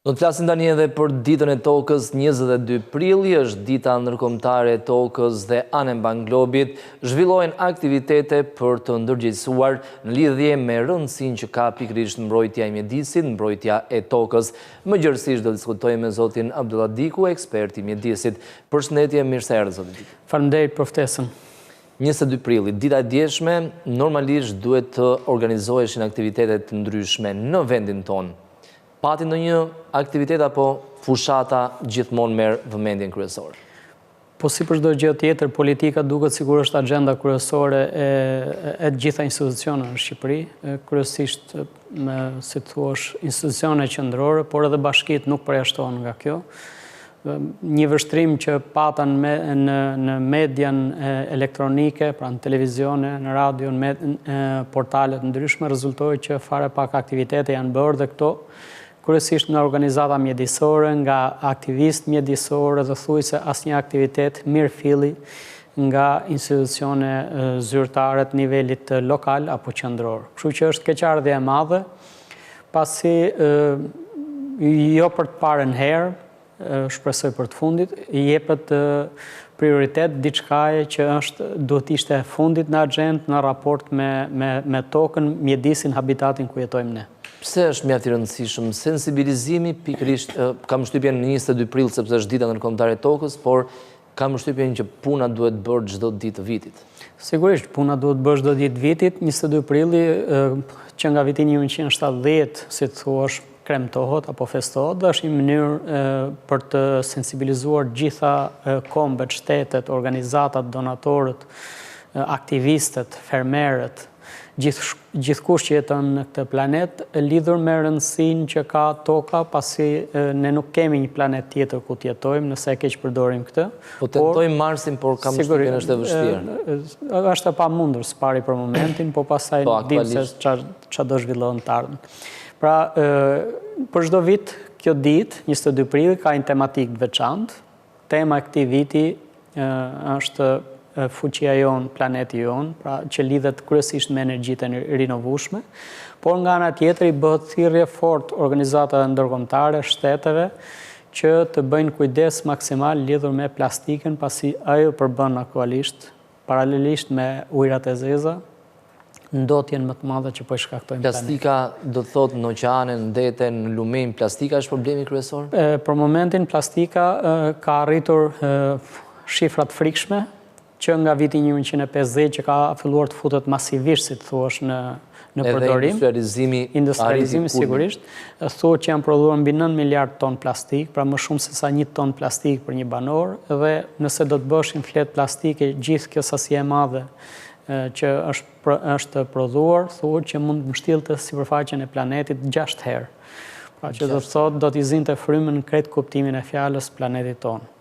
Do të flasim tani edhe për ditën e tokës. 22 prilli është dita ndërkombëtare e tokës dhe anë mbanglobit zhvillohen aktivitete për të ndërgjegjësuar në lidhje me rëndësinë që ka pikërisht mbrojtja e mjedisit, mbrojtja e tokës. Më gjërësisht do të diskutojmë me zotin Abdullah Diku, ekspert i mjedisit. Përshëndetje, mirë se erdhët zotin Diku. Faleminderit për ftesën. 22 prilli, dita e dieshme, normalisht duhet të organizoheshin aktivitetet të ndryshme në vendin tonë. Pati ndonjë aktivitet apo fushata gjithmonë merr vëmendjen kryesore? Po si për çdo gjë tjetër, politika duket sikur është agenda kryesore e gjitha institucioneve në Shqipëri, kryesisht si thuaç institucione qendrore, por edhe bashkitë nuk përjashtohen nga kjo. Një vështrim që patën në median elektronike, pra në televizione, në radio, në portalet ndryshme, rezultoi që fare pak aktivitete janë bërë dhe këto kryesisht nga organizata mjedisore, nga aktivistë mjedisore dhe thuajse asnjë aktivitet mirëfilli nga institucione zyrtare të nivelit lokal apo qendror. Kështu që është keqardhje e madhe, pasi jo për të parën herë, shpresoj për të fundit, jepet prioritet diçkaje që duhet ishte fundit në agjendë, në raport me tokën, mjedisin, habitatin ku jetojmë ne. Pse është mjaft i rëndësishëm sensibilizimi pikërisht, kam shtypjen në 22 prill sepse është dita ndërkombëtare e tokës, por kam shtypjen që puna duhet bërë çdo ditë të vitit. Sigurisht, puna duhet bërë çdo ditë të vitit. 22 prilli që nga viti 1970, si të thuash, kremtohet apo festohet, dhe është një mënyrë për të sensibilizuar gjitha kombet, shtetet, organizatat, donatorët, aktivistët, fermerët, gjithkush që jeton në këtë planet, lidhur me rëndësinë që ka toka, pasi ne nuk kemi një planet tjetër ku të jetojmë nëse e keq përdorim këtë. Po tentojmë Marsin, por kam shtypjen është e vështirë. Është e pamundur së pari për momentin, po pastaj dim se çfarë do zhvillohen të ardhmen. Pra, për çdo vit, kjo ditë, 22 prill, ka një tematik të veçantë. Tema e këtij viti është fuqia jonë, planeti jonë, pra që lidhet kryesisht me energjitë rinovueshme, por nga ana tjetër i bëhet thirrje fort organizatave ndërkombëtare, shteteve, që të bëjnë kujdes maksimal lidhur me plastikën, pasi ajo përbën aktualisht, paralelisht me ujërat e zeza, ndotjen më të madhe që po i shkaktojnë planetin. Plastika do të thotë në oqeane, në dete, në lumen, plastika është problemi kryesor? Për momentin plastika ka arritur shifra të frikshme, që nga viti 1950 që ka filluar të futet masivisht, si të thuash, në përdorim. Edhe industrializimi sigurisht, thuhet që janë prodhuar mbi 9 miliard ton plastik, pra më shumë se sa 1 ton plastik për një banor, dhe nëse do të bëshin fletë plastike, gjithë kjo sasi e madhe që është prodhuar, thuhet që mund të mbështillte sipërfaqen e planetit 6 herë. Pra që do të thotë do t'i zinte frymën në krejt kuptimin e fjalës planetit tonë.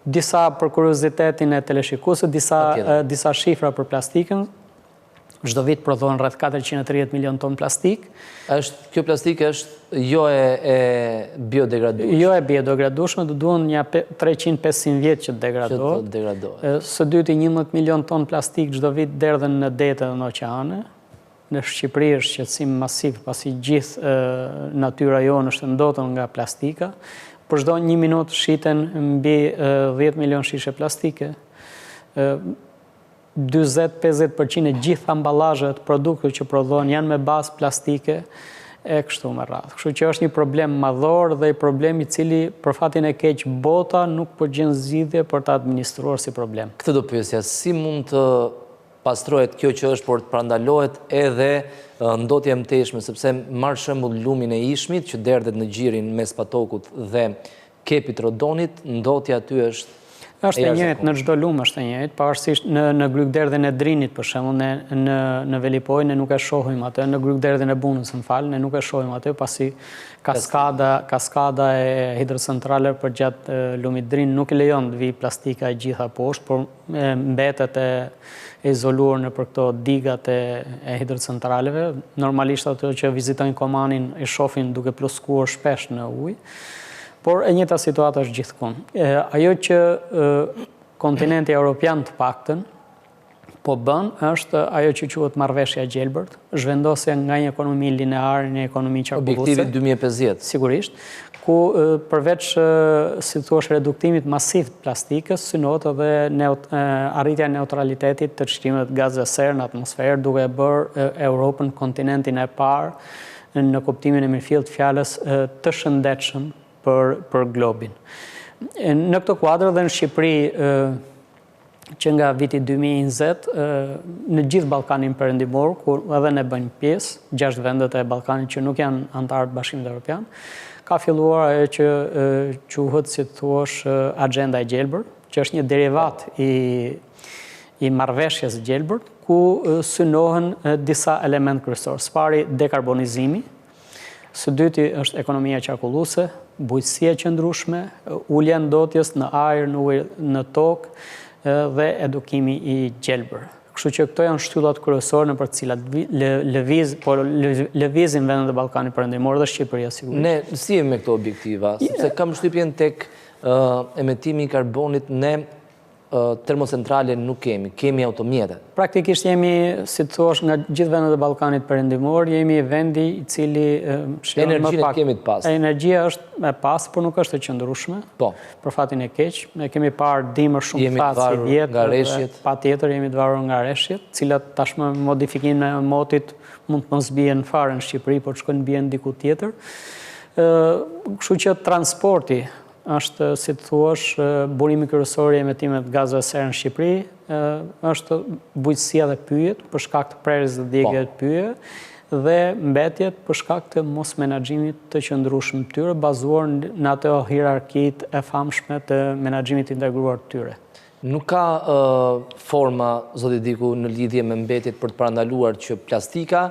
Disa për kuriozitetin e teleshikuesit, disa shifra për plastikën. Çdo vit prodhohen rreth 430 milion ton plastik. Kjo plastik është jo e biodegradueshme? Jo e biodegradueshme, do duhen një 300-500 vjet që të degradohet. Së dyti 11 milion ton plastik çdo vit derdhen në dete dhe në oqeane. Në Shqipëri është shqetësim masiv, pasi gjithë natyra jonë është ndotur nga plastika. Për çdo 1 minutë shiten mbi 10 milion shishe plastike. 40-50% e gjithë amballazhet, produktet që prodhohen janë me bazë plastike e kështu me radhë. Kështu që është një problem madhor dhe një problem i cili për fatin e keq bota nuk po gjen zgjidhje për ta administruar si problem. Këtë do pyesja, si mund të pastrohet kjo që është, por të parandalohet edhe ndotja e mteshme, sepse marr shembull lumin e Ishmit që derdhet në gjirin mes Patokut dhe Kepit Rodonit, ndotja aty është e njëjtë, në çdo lum është e njëjtë, pavarësisht në glykderdhen e Drinit për shembull, në Velipoj ne nuk e shohim atë, në glykderdhen e Bunës, ne nuk e shohim atë, pasi kaskada e hidrocentrale përgjatë lumit Drin nuk e lejon të vi plastika e gjitha poshtë, por mbetet e izoluar në për këto digat e hidrocentraleve. Normalisht ato që vizitojnë Komanin e shohin duke pluskuar shpesh në ujë, por e njëjta situatë është gjithkund. Ajo që kontinenti evropian të paktën po bën është ajo që quhet marrëveshja e gjelbërt, zhvendosja nga një ekonomi lineare në një ekonomi qarkulluese. Objektivi 2050. Sigurisht, ku përveç si thua reduktimit masiv të plastikës, synohet edhe arritja e neutralitetit të çlimeve të gazeve serë në atmosferë, duke bërë Europën kontinentin e parë në kuptimin e mirëfillt të fjalës të shëndetshëm për globin. Në këtë kuadër dhe në Shqipëri, që nga viti 2020, në gjithë Ballkanin Perëndimor, ku edhe ne bëjmë pjesë, 6 vendet e Ballkanit që nuk janë antarë të Bashkimit Evropian, ka filluar ajo që quhet, si thuash, agenda e gjelbërt, që është një derivat i marrëveshjes gjelbërt, ku synohen disa element kryesor. Së pari, dekarbonizimi, së dyti është ekonomia qarkulluese, bujqësia e qëndrueshme, ulja e ndotjes në ajër, në ujë, në tokë, dhe edukimi i gjelbër. Kështu që këto janë shtyllat kryesore nëpër të cilat lëvizin vendet e Ballkanit Perëndimor dhe Shqipëria sigurisht. Ne si jemi me këto objektiva? Sepse kam përshtypjen tek emetimi i karbonit ne termocentrale nuk kemi automjete. Praktikisht jemi, si të thuash, nga gjithë vendet e Ballkanit Perëndimor, jemi vendi i cili Energjinë kemi të pastë. Energjia është e pastë, por nuk është e qëndrueshme. Po. Për fatin e keq, ne kemi parë dimër shumë thatë si vjetë, patjetër jemi të varur nga rreshjet, cilat tashmë modifikimin e motit mund të mos bien fare në Shqipëri, por të shkojnë bien diku tjetër. Kështu që transporti është, si të thuash, burimi kryesor i emetimeve të gazeve serë në Shqipëri, është bujqësia dhe pyjet, për shkak të prerjes dhe djegjes të pyjeve, dhe mbetjet për shkak të mos menaxhimit të qëndrueshëm të tyre, bazuar në ato hierarkitë e famshme të menaxhimit integruar të tyre. Nuk ka forma, zoti Diku, në lidhje me mbetjet për të parandaluar që plastika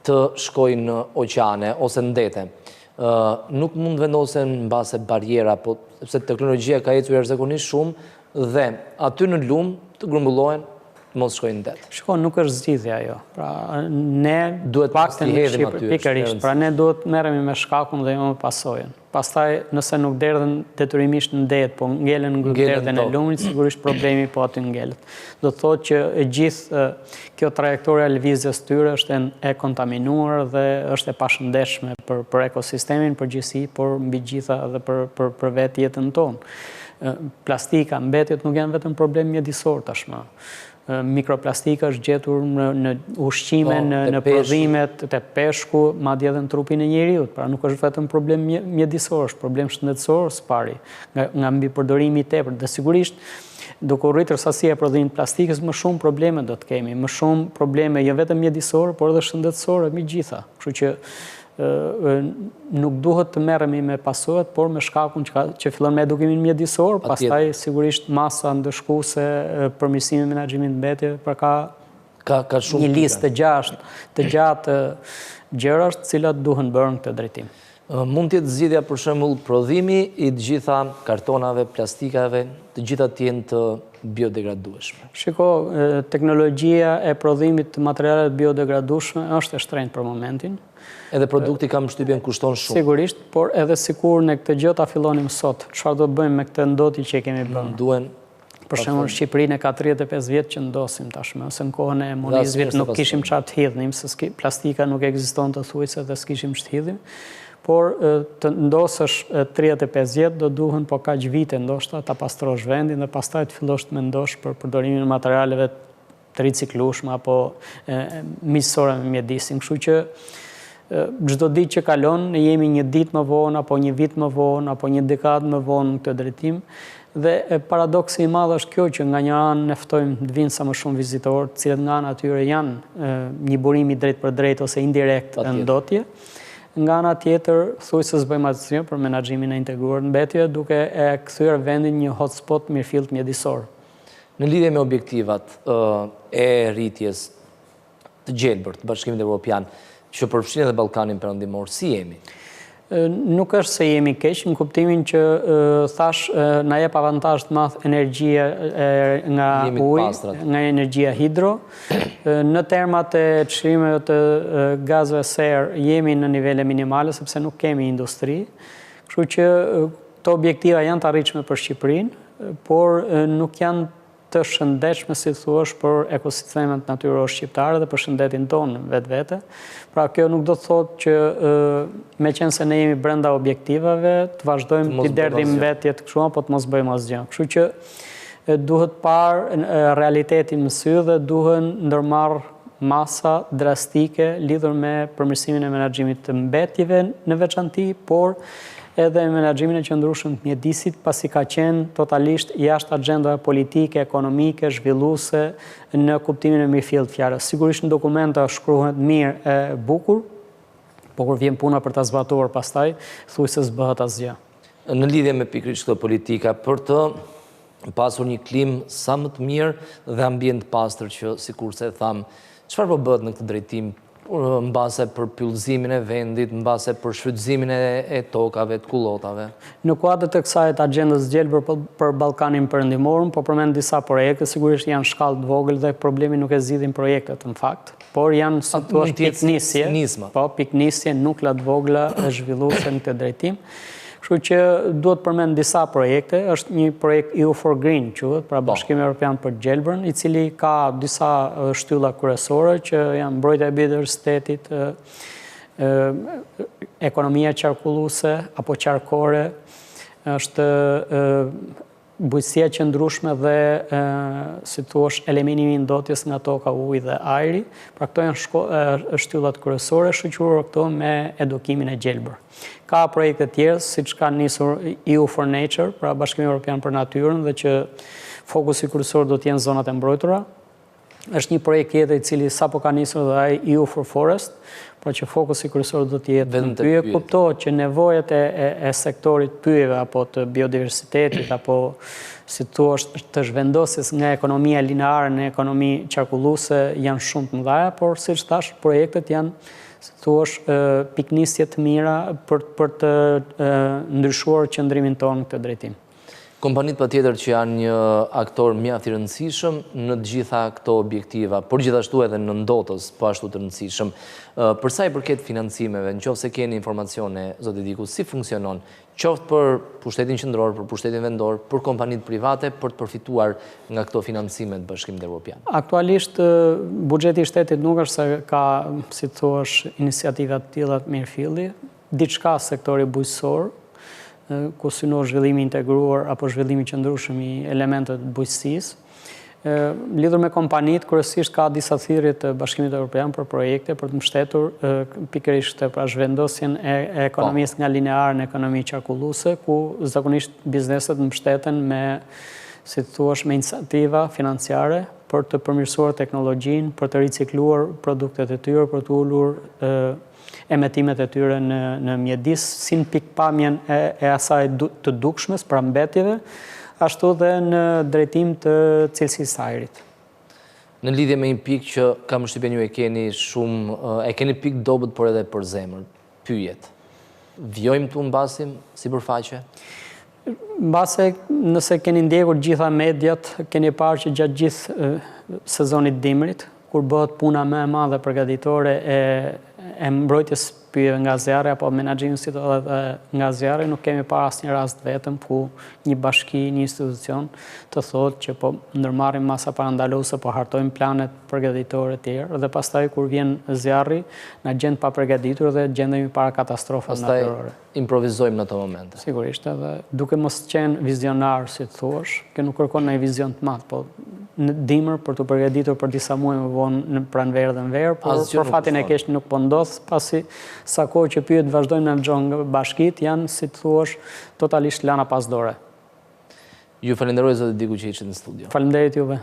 të shkojnë në oqeane ose ndete. Nuk mund vendosen në base barjera, sepse teknologjia ka ecur jashtëzakonisht shumë dhe aty në lumë të grumbullohen, mos shkojnë në det. Shko, nuk është zgjidhja ajo. Pra, ne duhet të hedhim aty. Pikërisht, pra ne duhet merremi me shkakun dhe jo me pasojën. Pastaj, nëse nuk derdhen detyrimisht në det, po ngelen në derdhen e lumit, sigurisht problemi po aty ngelet. Do të thotë që e gjithë kjo trajektoria e lëvizjes tyre është e kontaminuar dhe është e pashëndetshme për ekosistemin përgjithësi, por mbi gjitha edhe për vetë jetën tonë. Plastika, mbetjet nuk janë vetëm problem mjedisor tashmë. Mikroplastika është gjetur në ushqime, në prodhimet të peshku, madje edhe në trupin e njeriut. Pra nuk është vetëm problem mjedisor, është problem shëndetësor së pari, nga mbipërdorimi i tepërt. Dhe sigurisht, duke u rritur sasia e prodhimit plastikës, më shumë probleme do të kemi, më shumë probleme jo vetëm mjedisore, por edhe shëndetësore mbi gjitha. Kështu që nuk duhet të merremi me pasojat, por me shkakun që fillon me edukimin mjedisor, pastaj sigurisht masa ndëshkuese, përmirësimi i menaxhimit të mbetjeve, pra ka një listë të gjatë gjërash të cilat duhen bërë në këtë drejtim. Mund të jetë zgjidhja për shembull prodhimi i të gjitha kartonave, plastikave, të gjitha të jenë të biodegradueshme. Shiko, teknologjia e prodhimit të materialeve biodegradueshme është e shtrenjtë për momentin. Edhe produkti kam përshtypjen kushton shumë. Sigurisht, por edhe sikur në këtë gjë ta fillonim sot, çfarë do bëjmë me këtë ndotje që kemi bërë? Duhen për shembull Shqipërinë ka 35 vjet që ndosim tashmë, ose në kohën e monizmit nuk kishim çfarë të hidhnim, se plastika nuk ekzistonte thuajse dhe s'kishim ç'të hidhim. Por të ndosësh 35 vjet do duhen po kaq vite ndoshta ta pastrosh vendin dhe pastaj të fillosh të mendosh për përdorimin e materialeve të riciklueshme apo miqësore me mjedisin. Kështu që çdo ditë që kalon ne jemi një ditë më vonë apo një vit më vonë apo një dekadë më vonë në këtë drejtim. Dhe paradoksi i madh është kjo që nga një anë ne ftojmë të vinë sa më shumë vizitorë, të cilët nga ana atyre janë një burim i drejt për drejt ose indirekt në ndotje. Nga ana tjetër, thujse s'bëjmë asgjë për menaxhimin e integruar të mbetjeve, duke e kthyer vendin një hotspot mirëfillt mjedisor. Në lidhje me objektivat e rritjes të gjelbërt të Bashkimit Evropian, që përfshin edhe Ballkanin Perëndimor, si jemi? Nuk është se jemi keq, në kuptimin që thash na jep avantazh të madh energjia nga uji, nga energjia hidro. Në termat e çlimeve të gazeve serë jemi në nivele minimale sepse nuk kemi industri. Kështu që këto objektiva janë të arritshme për Shqipërinë, por nuk janë të shëndetshme, si thuash, për ekosistemet natyrore shqiptare dhe për shëndetin tonë vetvete. Pra kjo nuk do të thotë që me qenë se ne jemi brenda objektivave, të vazhdojmë të derdim vetjet kështu, po të mos bëjmë asgjë. Kështu që duhet parë realitetin në sy dhe duhen ndërmarrë masa drastike lidhur me përmirësimin e menaxhimit të mbetjeve në veçanti, por edhe menaxhimin e qëndrueshëm të mjedisit, pasi ka qenë totalisht jashtë agjendave politike, ekonomike, zhvilluese në kuptimin e mirëfillt të fjalës. Sigurisht në dokumenta shkruhet mirë e bukur, por kur vjen puna për ta zbatuar pastaj, thuaj se s'bëhet asgjë. Në lidhje me pikërisht këtë politika, për të pasur një klim sa më të mirë dhe ambient pastër që sikurse tham, çfarë po bëhet në këtë drejtim? Mbase për pyllëzimin e vendit, mbase për shfrytëzimin e tokave, të kullotave. Në kuadër të kësaj të agjendës gjelbër për Ballkanin Perëndimor, po përmend disa projekte, sigurisht janë shkallë të vogël dhe problemi nuk e zgjidhin projektet në fakt, por janë si thua piknisje, po piknisje, nukla të vogla e zhvilluese në këtë drejtim. Kështu që duhet përmend disa projekte, është një projekt EU for Green, quhet, pra Bashkimi Evropian për Gjelbërën, i cili ka disa shtylla kryesore që janë mbrojtja e biodiversitetit, ekonomia qarkulluese apo qarkore, është bujqësia qëndrueshme dhe si thua eliminimi i ndotjes nga toka, uji dhe ajri. Pra këto janë shtyllat kryesore, shoqëror këto me edukimin e gjelbër. Ka projekte tjerë, siç ka nisur EU for Nature, pra Bashkimi Evropian për Natyrën, dhe që fokusi kryesor do të jenë zonat e mbrojtura. Është një projekt tjetër i cili sapo ka nisur dhe ai EU for Forest, pra që fokusi kryesor do të jetë në pyje. Kuptohet që nevojat e sektorit pyjeve apo të biodiversitetit apo si thua të zhvendosjes nga ekonomia lineare në ekonomi qarkulluese janë shumë të mëdha, por siç thash, projektet janë si thua piknisje të mira për të ndryshuar qëndrimin tonë në këtë drejtim. Kompanit pa tjetër që janë një aktor mjaft i rëndësishëm në gjitha këto objektiva, por gjithashtu edhe në ndotës po ashtu të rëndësishëm. Përsa i përket financimeve, në qoftë se keni informacione, zoti Diku, si funksionon, qoftë për pushtetin qendror, për pushtetin vendor, për kompanit private, për të përfituar nga këto financimet Bashkimit Evropian? Aktualisht, buxheti i shtetit nuk është se ka, si thuash, iniciativa të tilla të mirëfilli, diçka sektori bujqësor, ku synohet zhvillimi integruar apo zhvillimi qëndrueshëm i elementeve të bujqësisë. Lidhur me kompanit, kryesisht ka disa thirrje të Bashkimit Evropian për projekte për të mbështetur pikërisht pra zhvendosjen e ekonomisë nga lineare në ekonomi qarkulluese, ku zakonisht bizneset mbështeten me, si thua, me iniciativa financiare për të përmirësuar teknologjinë, për të ricikluar produktet e tyre, për të ulur emetimet e tyre në mjedis, si në pikpamjen e asaj të dukshmes pra mbetjeve, ashtu dhe në drejtim të cilësisë së ajrit. Në lidhje me një pikë që kam shtypjen ju e keni pikë dobët por edhe për zemër, pyjet. Vjojmë tu mbasim sipërfaqe? Mbase, nëse keni ndjekur gjitha mediat, keni parë që gjatë gjithë sezonit dimrit, kur bëhet puna më e madhe përgatitore e mbrojtjes pyjeve nga zjarri apo menaxhimin nga zjarri, nuk kemi parë asnjë rast vetëm ku një bashki, një institucion të thotë që po ndërmarrim masa parandaluese, po hartojmë planet përgatitore të tjerë dhe pastaj kur vjen zjarri na gjend pa përgatitur dhe gjendemi para katastrofave natyrore. Improvizojmë në ato momente. Sigurisht, edhe duke mos qenë vizionar, si të thuash, që nuk kërkon ndonjë vizion të madh, po në dimër për të përgatitur për disa muaj më vonë në pranverë dhe në verë, por për fatin e keq nuk po ndodh, pasi sa kohë që pyjet vazhdojnë në gjon nga bashkitë janë, si të thuash, totalisht lana pasdore. Ju falenderoj zoti Diku që ishit në studio. Faleminderit juve.